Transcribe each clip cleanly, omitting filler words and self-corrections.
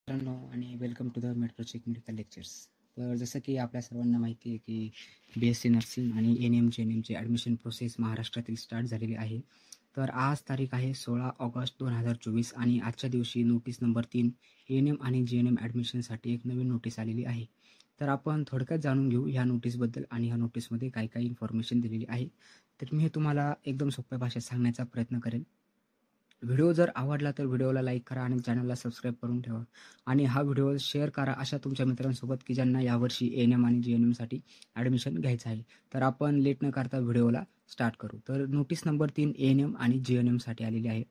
मित्रांनो आणि welcome to the metro check medical lectures. तर जसं की आपल्या सर्वांना माहिती आहे की BSc नर्सिंग आणि NM GNMची ॲडमिशन प्रोसेस महाराष्ट्रातील स्टार्ट झालेली आहे. तर आज तारीख आहे 16 ऑगस्ट 2024 आणि आजच्या दिवशी नोटीस नंबर 3 NM आणि GNM ॲडमिशनसाठी एक नवीन नोटीस आलेली आहे. तर आपण थोडक्यात जाणून घेऊ ह्या नोटीसबद्दल आणि ह्या नोटीसमध्ये काय काय इन्फॉर्मेशन दिलेली आहे. तर मी हे तुम्हाला एकदम सोप्या भाषेत सांगण्याचा प्रयत्न करेन. व्हिडिओ जर आवडला तर व्हिडिओला लाईक करा आणि चॅनलला सबस्क्राईब करून ठेवा आणि हा व्हिडिओ शेअर करा अशा तुमच्या मित्रांसोबत की ज्यांना यावर्षी NM आणि GNMसाठी ॲडमिशन घ्यायचं आहे. तर आपण लेट न करता व्हिडिओला स्टार्ट करू. तर नोटीस नंबर 3 NM आणि GNMसाठी आलेली आहे.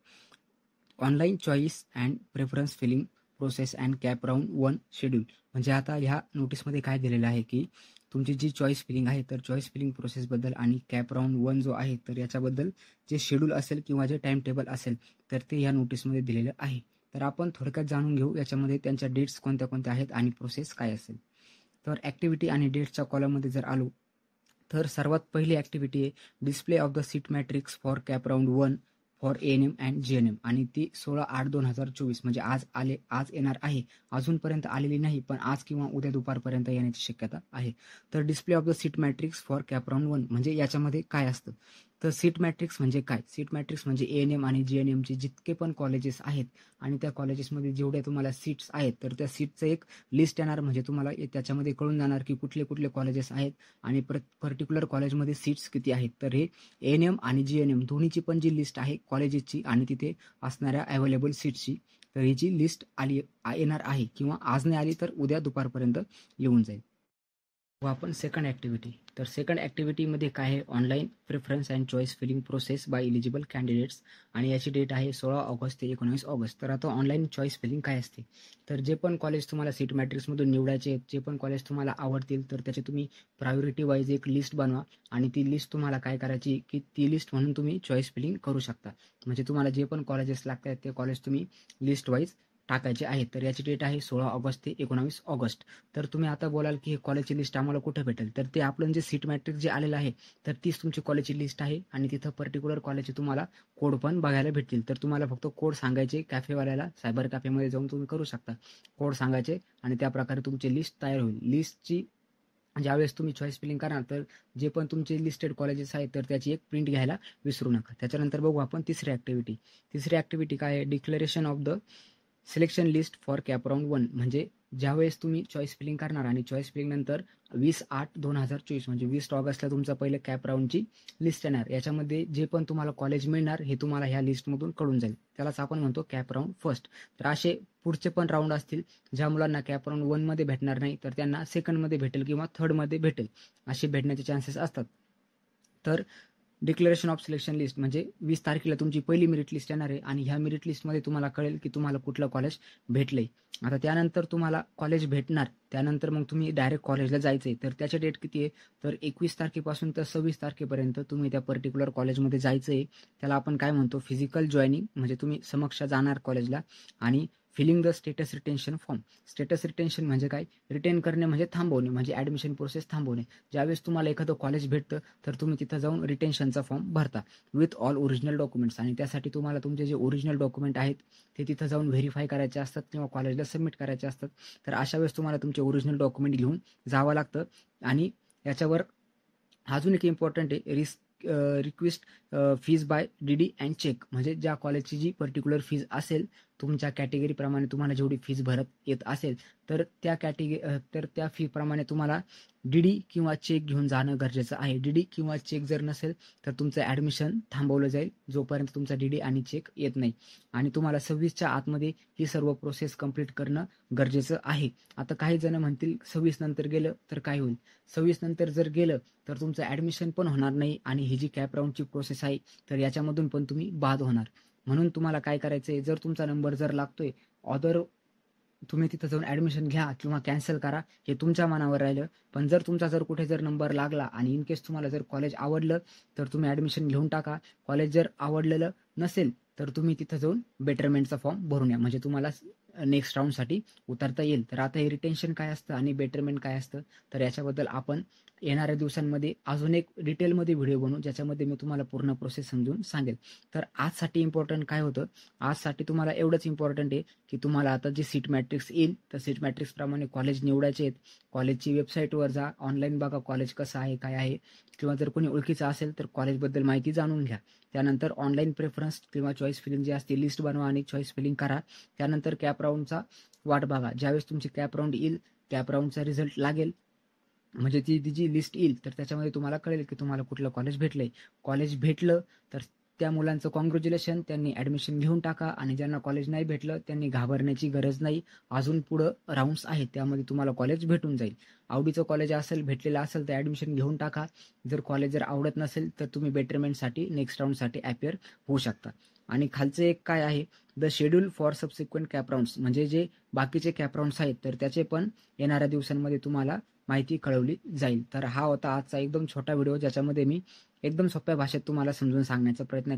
Online choice and preference filling process and cap round 1 schedule. म्हणजे आता ह्या नोटीसमध्ये काय दिलेलं आहे की तुमची जी चॉईस फिलिंग आहे तर चॉईस फिलिंग प्रोसेसबद्दल आणि कॅप राऊंड 1 जो आहे तर याच्याबद्दल जे शेड्यूल असेल किंवा जे टाईम टेबल असेल तर ते ह्या नोटीसमध्ये दिलेलं आहे. तर आपण थोडक्यात जाणून घेऊ याच्यामध्ये त्यांच्या डेट्स कोणत्या कोणत्या आहेत आणि प्रोसेस काय असेल. तर ॲक्टिव्हिटी आणि डेट्सच्या कॉलममध्ये जर आलो तर सर्वात पहिली ॲक्टिव्हिटी आहे display of the seat matrix for cap round 1 for NM and GNM आणि ती 16/8/2024 म्हणजे आज येणार आहे. अजूनपर्यंत आलेली नाही पण आज किंवा उद्या दुपारपर्यंत येण्याची शक्यता आहे. तर display of the seat matrix for cap round 1 म्हणजे याच्यामध्ये काय असतं. तर सीट मॅट्रिक्स म्हणजे काय. सीट मॅट्रिक्स म्हणजे NM आणि GNMचे जितके पण कॉलेजेस आहेत आणि त्या कॉलेजेसमध्ये जेवढ्या तुम्हाला सीट्स आहेत तर त्या सीटचं एक लिस्ट येणार. म्हणजे तुम्हाला त्याच्यामध्ये कळून जाणार की कुठले कुठले कॉलेजेस आहेत आणि पर्टिक्युलर कॉलेजमध्ये सीट्स किती आहेत. तर हे NM आणि GNM दोन्हीची पण जी लिस्ट आहे कॉलेजेसची आणि तिथे असणाऱ्या अवेलेबल सीट्सची तर हिची लिस्ट येणार आहे किंवा आज नाही आली तर उद्या दुपारपर्यंत येऊन जाईल. व आपण सेकंड ॲक्टिव्हिटी. तर सेकंड ॲक्टिव्हिटीमध्ये काय आहे online preference and choice filling process by eligible candidates आणि याची डेट आहे 16 ऑगस्ट ते 19 ऑगस्ट. तर आता ऑनलाईन चॉईस फिलिंग काय असते. तर जे पण कॉलेज तुम्हाला सीट मॅट्रिक्समधून निवडायचे आहेत जे पण कॉलेज तुम्हाला आवडतील तर त्याची तुम्ही प्रायोरिटी वाईज एक लिस्ट बनवा आणि ती लिस्ट तुम्हाला काय करायची की ती लिस्ट म्हणून तुम्ही चॉईस फिलिंग करू शकता. म्हणजे तुम्हाला जे पण कॉलेजेस लागतात ते कॉलेज तुम्ही लिस्ट वाईज टाकायचे आहेत. तर याची डेट आहे 16 ऑगस्ट ते 19 ऑगस्ट. तर तुम्ही आता बोलाल की हे कॉलेजची लिस्ट आम्हाला कुठे भेटेल. तर ते आपलं जे सीट मॅट्रिक्स जे आलेलं आहे तर तीच तुमची कॉलेजची लिस्ट आहे आणि तिथं पर्टिक्युलर कॉलेजचे तुम्हाला कोड पण बघायला भेटतील. तर तुम्हाला फक्त कोड सांगायचे कॅफेवाल्याला सायबर कॅफेमध्ये जाऊन तुम्ही करू शकता. कोड सांगायचे आणि त्याप्रकारे तुमची लिस्ट तयार होईल. लिस्टची ज्यावेळेस तुम्ही चॉईस फिलिंग करणार तर जे पण तुमचे लिस्टेड कॉलेजेस आहेत तर त्याची एक प्रिंट घ्यायला विसरू नका. त्याच्यानंतर बघू आपण तिसरी ॲक्टिव्हिटी. तिसरी ॲक्टिव्हिटी काय आहे declaration of the selection list for cap round 1 म्हणजे ज्यावेळेस तुम्ही चॉईस फिलिंग करणार आणि चॉईस फिलिंग नंतर 20/8/2024 म्हणजे 20 ऑगस्टला तुमचं पहिलं कॅप राऊंडची लिस्ट येणार. याच्यामध्ये जे पण तुम्हाला कॉलेज मिळणार हे तुम्हाला ह्या लिस्टमधून कळून जाईल. त्यालाच आपण म्हणतो कॅप राऊंड फर्स्ट. तर असे पुढचे पण राऊंड असतील ज्या मुलांना कॅप राऊंड 1मध्ये भेटणार नाही तर त्यांना सेकंडमध्ये भेटेल किंवा थर्डमध्ये भेटेल असे भेटण्याचे चान्सेस असतात. तर डिक्लेरेशन ऑफ सिलेक्शन लिस्ट म्हणजे 20 तारखेला तुमची पहिली मेरिट लिस्ट येणार आहे आणि ह्या मेरिट लिस्टमध्ये तुम्हाला कळेल की तुम्हाला कुठलं कॉलेज भेटलंय. आता त्यानंतर तुम्हाला कॉलेज भेटणार त्यानंतर मग तुम्ही डायरेक्ट कॉलेजला जायचंय. तर त्याची डेट किती आहे तर 21 तारखेपासून तर 26 तारखेपर्यंत तुम्ही त्या पर्टिक्युलर कॉलेजमध्ये जायचंय. त्याला आपण काय म्हणतो फिजिकल जॉईनिंग म्हणजे तुम्ही समक्ष जाणार कॉलेजला आणि filling the status retention form. Status retention म्हणजे काय रिटेन करणे म्हणजे थांबवणे म्हणजे ॲडमिशन प्रोसेस थांबवणे. ज्यावेळेस तुम्हाला एखादं कॉलेज भेटतं तर तुम्ही तिथं जाऊन रिटेन्शनचा फॉर्म भरता विथ ऑल ओरिजिनल डॉक्युमेंट्स आणि त्यासाठी तुम्हाला तुमचे जे ओरिजिनल डॉक्युमेंट आहेत ते तिथं जाऊन व्हेरीफाय करायचे असतात किंवा कॉलेजला सबमिट करायचे असतात. तर अशा वेळेस तुम्हाला तुमचे ओरिजिनल डॉक्युमेंट घेऊन जावं लागतं. आणि याच्यावर अजून एक इम्पॉर्टंट आहे request fees by DD and cheque म्हणजे ज्या कॉलेजची जी पर्टिक्युलर फीज असेल तुमच्या कॅटेगरीप्रमाणे तुम्हाला जेवढी फीज भरत येत असेल तर त्या फीप्रमाणे तुम्हाला DD किंवा चेक घेऊन जाणं गरजेचं आहे. DD किंवा चेक जर नसेल तर तुमचं ॲडमिशन थांबवलं जाईल जोपर्यंत तुमचा DD आणि चेक येत नाही आणि तुम्हाला 26च्या आतमध्ये ही सर्व प्रोसेस कंप्लीट करणं गरजेचं आहे. आता काही जण म्हणतील 26 नंतर गेलं तर काय होईल. 26 नंतर जर गेलं तर तुमचं ॲडमिशन पण होणार नाही आणि ही जी कॅप राऊंडची प्रोसेस आहे तर याच्यामधून पण तुम्ही बाद होणार. म्हणून तुम्हाला काय करायचं आहे जर तुमचा नंबर जर लागतोय ऑदर तुम्ही तिथं जाऊन ॲडमिशन घ्या किंवा कॅन्सल करा हे तुमच्या मनावर राहिलं. पण जर तुमचा जर कुठे जर नंबर लागला आणि इन केस तुम्हाला जर कॉलेज आवडलं तर तुम्ही ॲडमिशन घेऊन टाका. कॉलेज जर आवडलेलं नसेल तर तुम्ही तिथं जाऊन बेटरमेंटचा फॉर्म भरून या म्हणजे तुम्हाला नेक्स्ट राऊंडसाठी उतरता येईल. तर आता हे रिटेन्शन काय असतं आणि बेटरमेंट काय असतं तर याच्याबद्दल आपण येणाऱ्या दिवसांमध्ये अजून एक डिटेलमध्ये व्हिडिओ बनवू, ज्याच्यामध्ये मी तुम्हाला पूर्ण प्रोसेस समजून सांगेल. तर आजसाठी इम्पॉर्टंट काय होतं, आजसाठी तुम्हाला एवढंच इम्पॉर्टंट आहे की तुम्हाला आता जे सीट मॅट्रिक्स येईल, तर सीट मॅट्रिक्सप्रमाणे कॉलेज निवडायचे आहेत. कॉलेजची वेबसाईटवर जा, ऑनलाईन बघा कॉलेज कसं आहे, काय आहे, किंवा जर कोणी ओळखीचं असेल तर कॉलेजबद्दल माहिती जाणून घ्या. त्यानंतर ऑनलाईन प्रेफरन्स किंवा चॉईस फिलिंग जे असते लिस्ट बनवा आणि चॉईस फिलिंग करा. त्यानंतर कॅप राऊंडचा वाट बघा. ज्यावेळेस तुमची कॅप राऊंड येईल, कॅप राऊंडचा रिझल्ट लागेल, म्हणजे ती जी लिस्ट येईल, तर त्याच्यामध्ये तुम्हाला कळेल की तुम्हाला कुठलं कॉलेज भेटलंय. कॉलेज भेटलं तर त्या मुलांचं कॉन्ग्रॅच्युलेशन, त्यांनी ॲडमिशन घेऊन टाका. आणि ज्यांना कॉलेज नाही भेटलं त्यांनी घाबरण्याची गरज नाही. अजून पुढं राऊंड्स आहेत, त्यामध्ये तुम्हाला कॉलेज भेटून जाईल. आवडीचं कॉलेज असेल, भेटलेलं असेल तर ॲडमिशन घेऊन टाका. जर कॉलेज आवडत नसेल तर तुम्ही बेटरमेंटसाठी नेक्स्ट राऊंडसाठी अपिअर होऊ शकता. आणि खालचं एक काय आहे, the schedule for subsequent cap rounds, म्हणजे जे बाकीचे कॅप राऊंड्स आहेत तर त्याचे पण येणाऱ्या दिवसांमध्ये तुम्हाला माहिती कळवली जाईल. तर हा होता आजचा एकदम छोटा व्हिडिओ, ज्याच्यामध्ये मी एकदम सोप्या भाषेत तुम्हाला समजून सांगण्याचा प्रयत्न